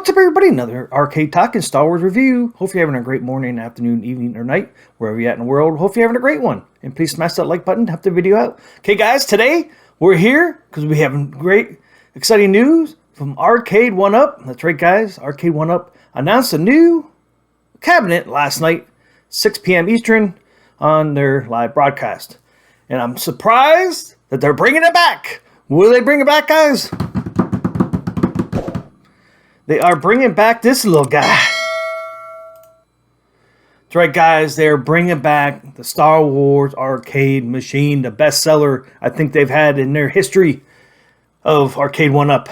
What's up, everybody? Another Arcade Talk and Star Wars review. Hope you're having a great morning, afternoon, evening, or night, wherever you're at in the world. Hope you're having a great one. And please smash that like button to help the video out. Okay, guys, today we're here because we have great, exciting news from Arcade1Up. That's right, guys. Arcade1Up announced a new cabinet last night, 6 p.m. Eastern, on their live broadcast. And I'm surprised that they're bringing it back. Will they bring it back, guys? They are bringing back this little guy. That's right, guys. They are bringing back the Star Wars arcade machine, the best seller I think they've had in their history of Arcade1Up.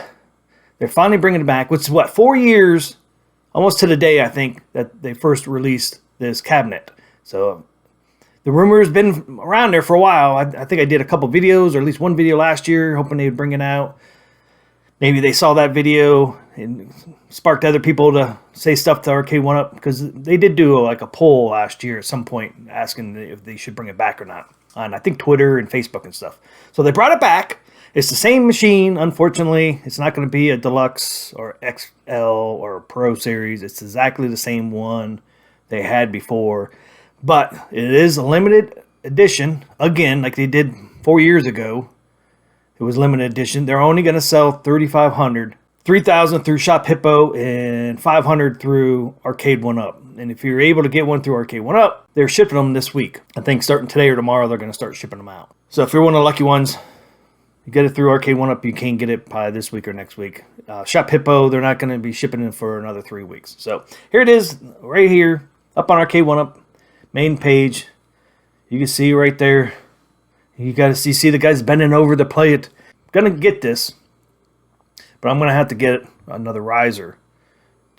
They're finally bringing it back. Which is what, 4 years, almost to the day, I think, that they first released this cabinet. So the rumor has been around there for a while. I think I did a couple videos, or at least one video last year, hoping they would bring it out. Maybe they saw that video and sparked other people to say stuff to Arcade1Up, because they did do like a poll last year at some point asking if they should bring it back or not on, I think, Twitter and Facebook and stuff. So they brought it back. It's the same machine. Unfortunately, it's not going to be a deluxe or XL or Pro series. It's exactly the same one they had before, but it is a limited edition again, like they did 4 years ago. It was limited edition. They're only going to sell 3,500, 3,000 through Shop Hippo, and 500 through Arcade1Up. And if you're able to get one through Arcade1Up, they're shipping them this week. I think starting today or tomorrow, they're going to start shipping them out. So if you're one of the lucky ones, you get it through Arcade1Up, you can get it by this week or next week. Shop Hippo, they're not going to be shipping it for another 3 weeks. So here it is, right here, up on Arcade1Up, main page. You can see right there. You got to see the guys bending over to play it. I'm going to get this, but I'm going to have to get another riser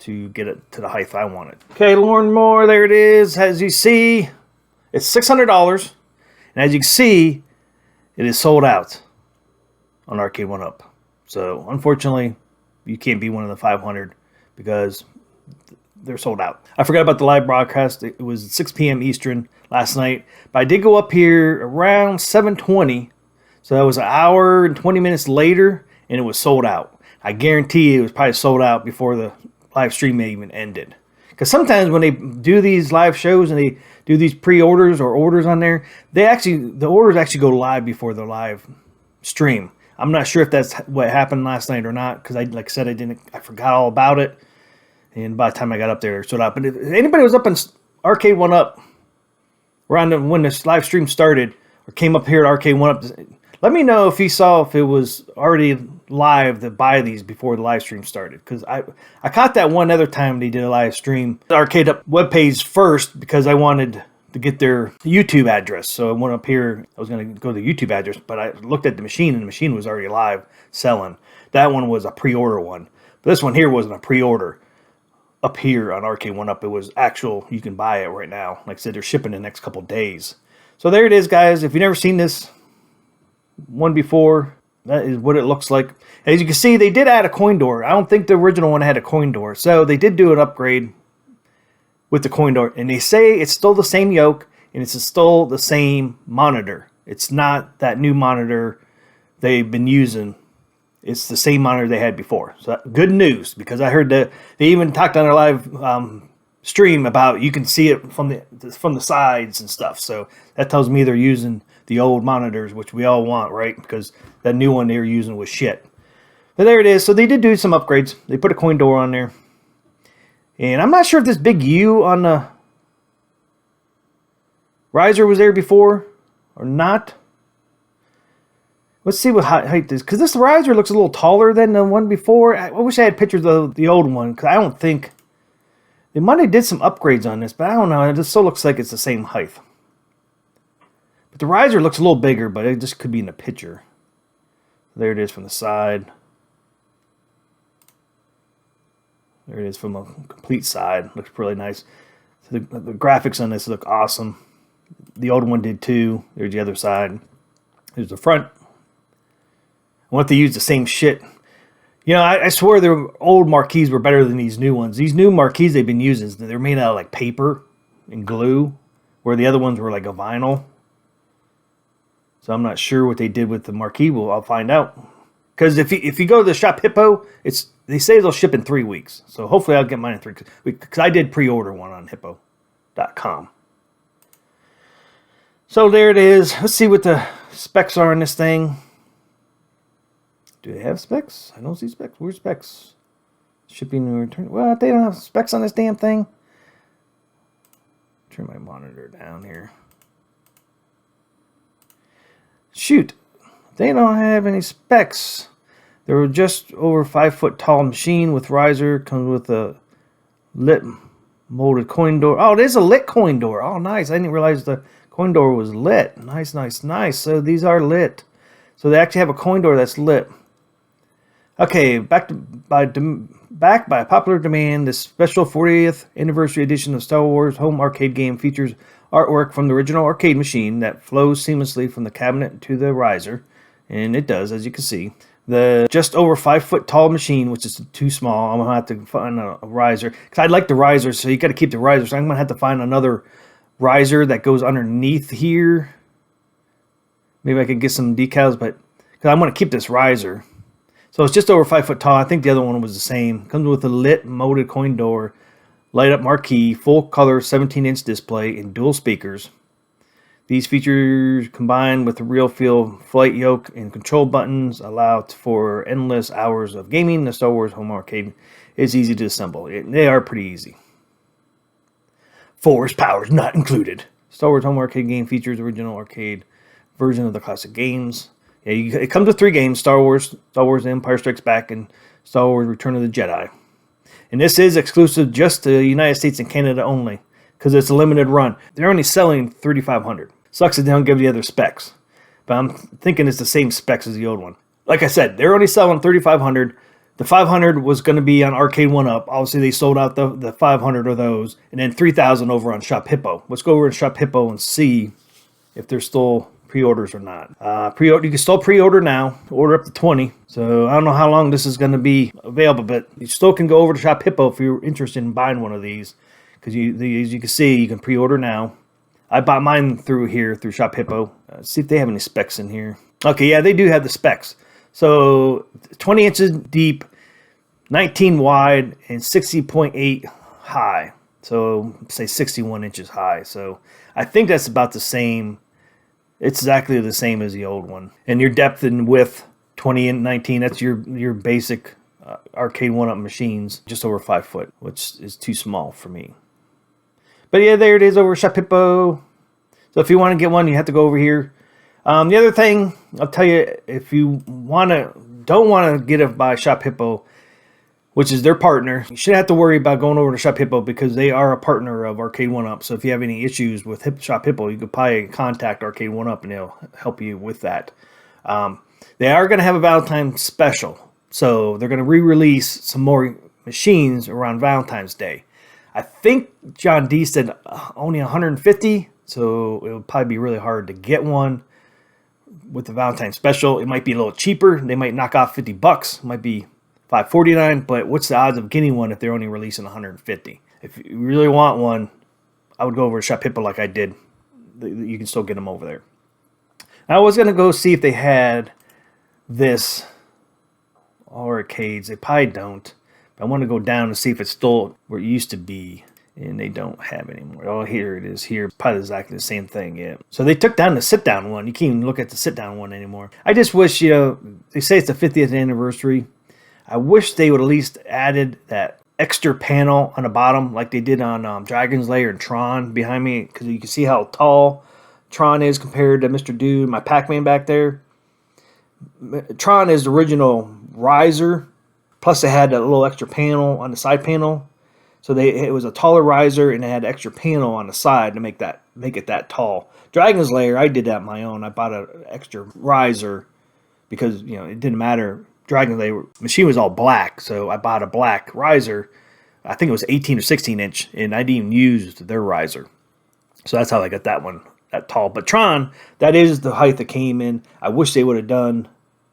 to get it to the height I want it. Okay, Lauren Moore, there it is. As you see, it's $600. And as you can see, it is sold out on Arcade1Up. So, unfortunately, you can't be one of the 500 because they're sold out. I forgot about the live broadcast. It was 6 p.m. Eastern last night. But I did go up here around 7:20. So that was an hour and 20 minutes later, and it was sold out. I guarantee it was probably sold out before the live stream even ended. Because sometimes when they do these live shows and they do these pre-orders or orders on there, the orders actually go live before the live stream. I'm not sure if that's what happened last night or not, because like I said, I forgot all about it. And by the time I got up there, it sold out. But if anybody was up on Arcade1Up around when this live stream started, or came up here at Arcade1Up, let me know if you saw if it was already live to buy these before the live stream started. Because I caught that one other time they did a live stream. The Arcade1Up webpage first, because I wanted to get their YouTube address. So I went up here. I was going to go to the YouTube address, but I looked at the machine, and the machine was already live selling. That one was a pre-order one. But this one here wasn't a pre-order. Up here on Arcade1Up, it was actual. You can buy it right now. Like I said, they're shipping in the next couple days. So there it is, guys. If you've never seen this one before, that is what it looks like. As you can see, they did add a coin door. I don't think the original one had a coin door. So they did do an upgrade with the coin door. And they say it's still the same yoke, and it's still the same monitor. It's not that new monitor they've been using. It's the same monitor they had before. So good news, because I heard that they even talked on their live stream about you can see it from the sides and stuff. So that tells me they're using the old monitors, which we all want, right? Because that new one they were using was shit. But there it is. So they did do some upgrades. They put a coin door on there. And I'm not sure if this big U on the riser was there before or not. Let's see what height is. Because this riser looks a little taller than the one before. I wish I had pictures of the old one, because I don't think they might have did some upgrades on this, but I don't know. It just still looks like it's the same height. But the riser looks a little bigger, but it just could be in the picture. There it is from the side. There it is from a complete side. Looks really nice. So the graphics on this look awesome. The old one did too. There's the other side. There's the front. I want to use the same shit. You know, I swear their old marquees were better than these new ones. These new marquees they've been using, they're made out of like paper and glue, where the other ones were like a vinyl. So I'm not sure what they did with the marquee. Well, I'll find out. Because if you go to the Shop Hippo, they say they'll ship in 3 weeks. So hopefully I'll get mine in 3 weeks. Because I did pre-order one on hippo.com. So there it is. Let's see what the specs are on this thing. Do they have specs? I don't see specs. Where's specs? Shipping and return. Well, they don't have specs on this damn thing. Turn my monitor down here. Shoot. They don't have any specs. They're just over 5 foot tall machine with riser. Comes with a lit molded coin door. Oh, it is a lit coin door. Oh, nice. I didn't realize the coin door was lit. Nice, nice, nice. So these are lit. So they actually have a coin door that's lit. Okay, back by popular demand, this special 40th anniversary edition of Star Wars home arcade game features artwork from the original arcade machine that flows seamlessly from the cabinet to the riser. And it does, as you can see. The just over 5 foot tall machine, which is too small. I'm going to have to find a riser. Because I like the riser, so you got to keep the riser. So I'm going to have to find another riser that goes underneath here. Maybe I could get some decals, but because I'm going to keep this riser. So it's just over 5 foot tall. I think the other one was the same. Comes with a lit molded coin door, light up marquee, full color 17-inch display, and dual speakers. These features combined with the real feel flight yoke and control buttons allow for endless hours of gaming. The Star Wars home arcade is easy to assemble. They are pretty easy. Force powers not included. Star Wars home arcade game features original arcade version of the classic games. Yeah, it comes with 3 games: Star Wars Empire Strikes Back, and Star Wars Return of the Jedi. And this is exclusive just to the United States and Canada only, because it's a limited run. They're only selling 3,500. Sucks that they don't give you other specs. But I'm thinking it's the same specs as the old one. Like I said, they're only selling 3,500. The 500 was going to be on Arcade 1-Up. Obviously, they sold out the 500 of those. And then 3,000 over on Shop Hippo. Let's go over and Shop Hippo and see if there's still pre-orders or not. You can still pre-order now. Order up to 20. So I don't know how long this is going to be available. But you still can go over to Shop Hippo if you're interested in buying one of these. Because as you can see, you can pre-order now. I bought mine through Shop Hippo. See if they have any specs in here. Okay, yeah, they do have the specs. So 20 inches deep, 19 wide, and 60.8 high. So say 61 inches high. So I think that's about the same. It's exactly the same as the old one. And your depth and width, 20 and 19, that's your basic Arcade 1-Up machines. Just over 5 foot, which is too small for me. But yeah, there it is over Shop Hippo. So if you want to get one, you have to go over here. The other thing, I'll tell you, if you don't want to get it by Shop Hippo, which is their partner, you shouldn't have to worry about going over to Shop Hippo because they are a partner of Arcade 1-Up. So if you have any issues with Shop Hippo, you could probably contact Arcade 1-Up and they'll help you with that. They are going to have a Valentine's special. So they're going to re-release some more machines around Valentine's Day. I think John D said only 150, so it would probably be really hard to get one with the Valentine's special. It might be a little cheaper. They might knock off $50. It might be $5.49, but what's the odds of getting one if they're only releasing 150? If you really want one, I would go over to Shop Hippo like I did. You can still get them over there. I was going to go see if they had this arcades. They probably don't. I want to go down and see if it's still where it used to be, and they don't have it anymore. Oh, here it is. Here, probably exactly the same thing. Yeah. So they took down the sit-down one. You can't even look at the sit-down one anymore. I just wish, they say it's the 50th anniversary. I wish they would at least added that extra panel on the bottom, like they did on Dragon's Lair and Tron behind me, because you can see how tall Tron is compared to Mr. Dude, my Pac-Man back there. Tron is the original riser. Plus, they had a little extra panel on the side panel, so it was a taller riser, and it had an extra panel on the side to make it that tall. Dragon's Lair, I did that on my own. I bought an extra riser because it didn't matter. Dragon's Lair machine was all black, so I bought a black riser. I think it was 18 or 16 inch, and I didn't even use their riser. So that's how I got that one that tall. But Tron, that is the height that came in. I wish they would have done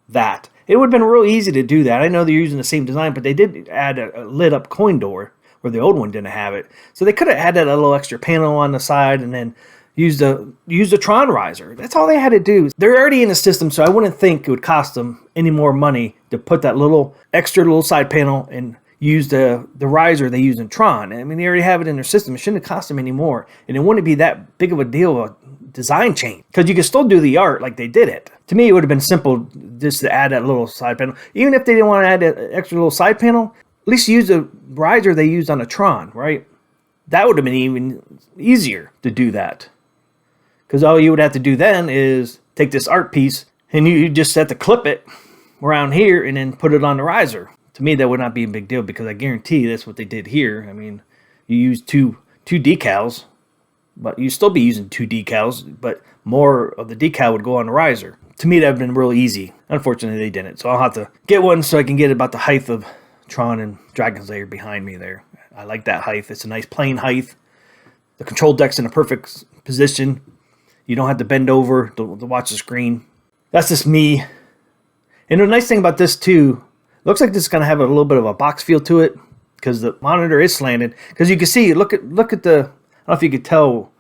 that. It would have been real easy to do that. I know they're using the same design, but they did add a lit-up coin door where the old one didn't have it. So they could have added a little extra panel on the side and then use the Tron riser. That's all they had to do. They're already in the system, so I wouldn't think it would cost them any more money to put that little extra side panel and use the riser they use in Tron. I mean, they already have it in their system. It shouldn't have cost them any more, and it wouldn't be that big of a deal of a design change, because you can still do the art like they did it. To me, it would have been simple just to add that little side panel. Even if they didn't want to add that extra little side panel, at least use the riser they used on the Tron, right? That would have been even easier to do that. Because all you would have to do then is take this art piece and you just have to clip it around here and then put it on the riser. To me, that would not be a big deal, because I guarantee that's what they did here. I mean, you use two decals, but you still be using two decals, but more of the decal would go on the riser. To me, that would have been real easy. Unfortunately, they didn't. So I'll have to get one so I can get about the height of Tron and Dragon's Lair behind me there. I like that height. It's a nice plain height. The control deck's in a perfect position. You don't have to bend over to watch the screen. That's just me. And the nice thing about this too, looks like this is going to have a little bit of a box feel to it, because the monitor is slanted. Because you can see, look at the, I don't know if you could tell,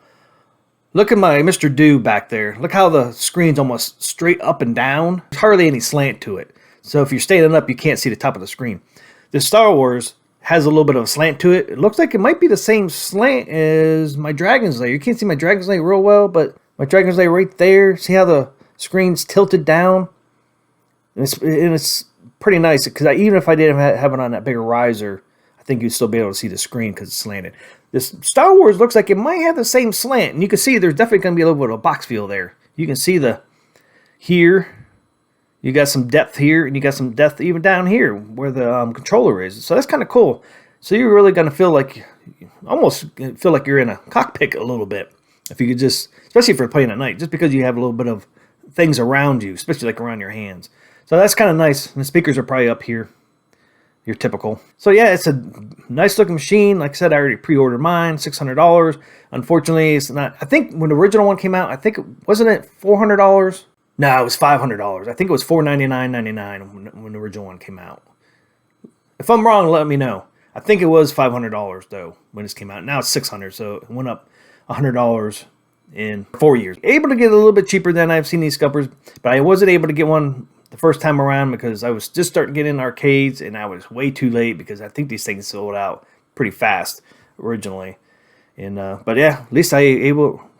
look at my Mr. Do back there. Look how the screen's almost straight up and down. There's hardly any slant to it. So if you're standing up, you can't see the top of the screen. The Star Wars has a little bit of a slant to it. It looks like it might be the same slant as my Dragon's Lair. You can't see my Dragon's Lair real well, but my Dragon's Lair right there. See how the screen's tilted down? And it's pretty nice, because even if I didn't have it on that bigger riser, I think you'd still be able to see the screen because it's slanted. This Star Wars looks like it might have the same slant, and you can see there's definitely going to be a little bit of a box feel there. You can see here, you got some depth here, and you got some depth even down here where the controller is. So that's kind of cool. So you're really going to feel like, almost feel like you're in a cockpit a little bit. If you could just, especially if you're playing at night, just because you have a little bit of things around you, especially like around your hands. So that's kind of nice. And the speakers are probably up here. Your typical. So yeah, it's a nice looking machine. Like I said, I already pre-ordered mine, $600. Unfortunately, it's not. I think when the original one came out, I think wasn't it $400? No, it was $500. I think it was $499.99 when the original one came out. If I'm wrong, let me know. I think it was $500 though when this came out. Now it's $600, so it went up $100 in 4 years. Able to get a little bit cheaper than I've seen these scuppers, but I wasn't able to get one the first time around because I was just starting to get in arcades and I was way too late, because I think these things sold out pretty fast originally. And but yeah, at least I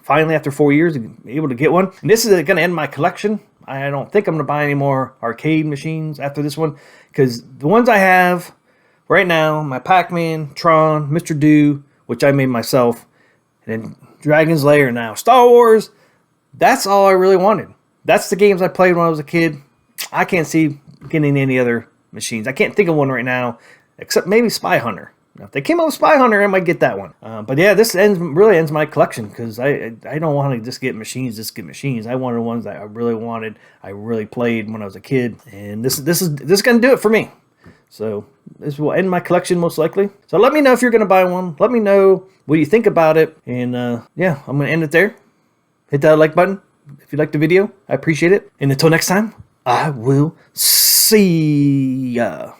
finally after 4 years able to get one. And this is going to end my collection. I don't think I'm going to buy any more arcade machines after this one, because the ones I have right now, my Pac-Man, Tron, Mr. Do, which I made myself, and then Dragon's Lair, now Star Wars, that's all I really wanted. That's the games I played when I was a kid. I can't see getting any other machines. I can't think of one right now, except maybe Spy Hunter. Now, if they came out with Spy Hunter, I might get that one. But yeah, this really ends my collection, because I don't want to just get machines. I wanted ones that I really wanted. I really played when I was a kid, and this is going to do it for me. So this will end my collection most likely. So let me know if you're going to buy one. Let me know what you think about it. And yeah, I'm going to end it there. Hit that like button if you liked the video. I appreciate it. And until next time, I will see ya.